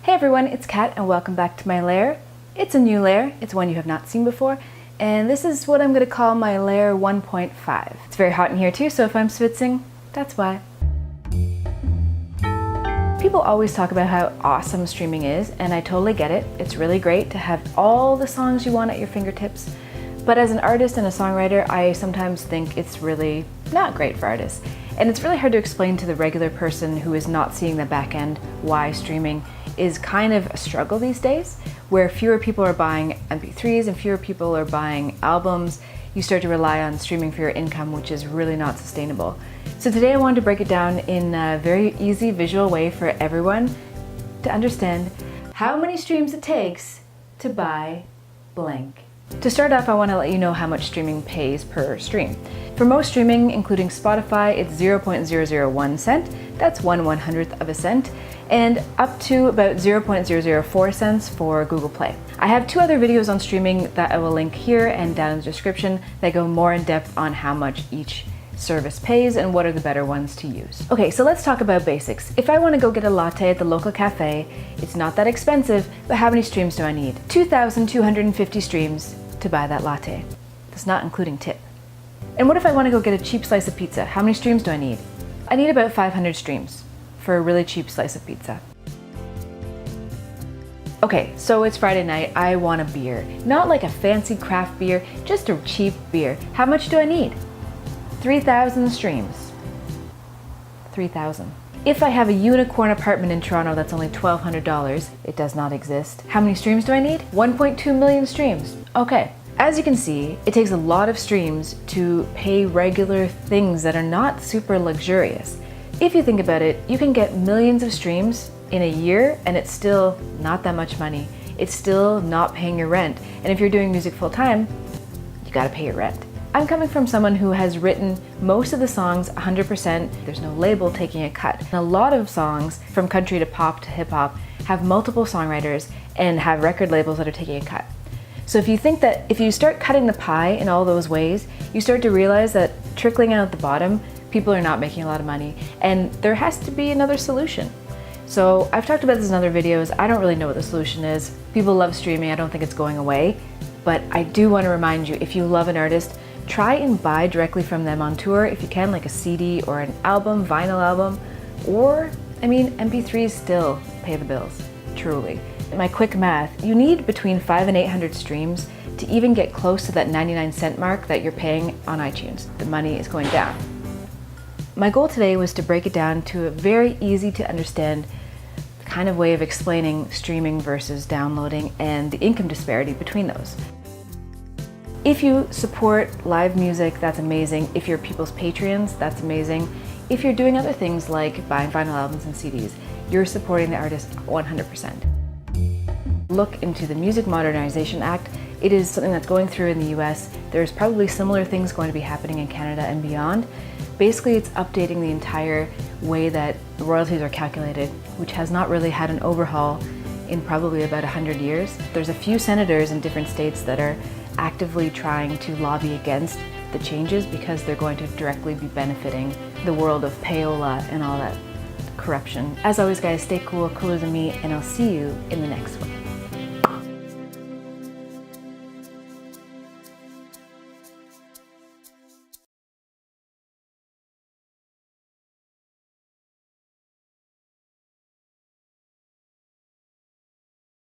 Hey everyone, it's Kat and welcome back to my lair. It's a new lair, it's one you have not seen before, and this is what I'm going to call my lair 1.5. It's very hot in here too, so if I'm schwitzing, that's why. People always talk about how awesome streaming is, and I totally get it. It's really great to have all the songs you want at your fingertips. But as an artist and a songwriter, I sometimes think it's really not great for artists. And it's really hard to explain to the regular person who is not seeing the back end why streaming is kind of a struggle these days, where fewer people are buying MP3s and fewer people are buying albums. You start to rely on streaming for your income, which is really not sustainable. So today I wanted to break it down in a very easy visual way for everyone to understand how many streams it takes to buy blank. To start off, I want to let you know how much streaming pays per stream. For most streaming, including Spotify, it's 0.001 cent, that's 1/100th of a cent, and up to about 0.004 cents for Google Play. I have two other videos on streaming that I will link here and down in the description that go more in depth on how much each service pays and what are the better ones to use. Okay, so let's talk about basics. If I want to go get a latte at the local cafe, it's not that expensive, but how many streams do I need? 2,250 streams to buy that latte. That's not including tip. And what if I want to go get a cheap slice of pizza? How many streams do I need? I need about 500 streams for a really cheap slice of pizza. Okay, so it's Friday night, I want a beer. Not like a fancy craft beer, just a cheap beer. How much do I need? 3,000 streams. 3,000. If I have a unicorn apartment in Toronto that's only $1,200, it does not exist. How many streams do I need? 1.2 million streams. Okay. As you can see, it takes a lot of streams to pay regular things that are not super luxurious. If you think about it, you can get millions of streams in a year and it's still not that much money. It's still not paying your rent. And if you're doing music full time, you gotta pay your rent. I'm coming from someone who has written most of the songs 100%. There's no label taking a cut. And a lot of songs, from country to pop to hip hop, have multiple songwriters and have record labels that are taking a cut. So if you think that if you start cutting the pie in all those ways, you start to realize that trickling out at the bottom, people are not making a lot of money, and there has to be another solution. So I've talked about this in other videos. I don't really know what the solution is. People love streaming. I don't think it's going away, but I do want to remind you, if you love an artist, try and buy directly from them on tour if you can, like a CD or an album, vinyl album, or, I mean, MP3s still pay the bills, truly. My quick math, you need between 500 and 800 streams to even get close to that 99-cent mark that you're paying on iTunes. The money is going down. My goal today was to break it down to a very easy to understand kind of way of explaining streaming versus downloading and the income disparity between those. If you support live music, that's amazing. If you're people's Patreons, that's amazing. If you're doing other things like buying vinyl albums and CDs, you're supporting the artist 100%. Look into the Music Modernization Act. It is something that's going through in the US. There's probably similar things going to be happening in Canada and beyond. Basically, it's updating the entire way that royalties are calculated, which has not really had an overhaul in probably about 100 years. There's a few senators in different states that are actively trying to lobby against the changes because they're going to directly be benefiting the world of payola and all that corruption. As always, guys, stay cool, cooler than me, and I'll see you in the next one.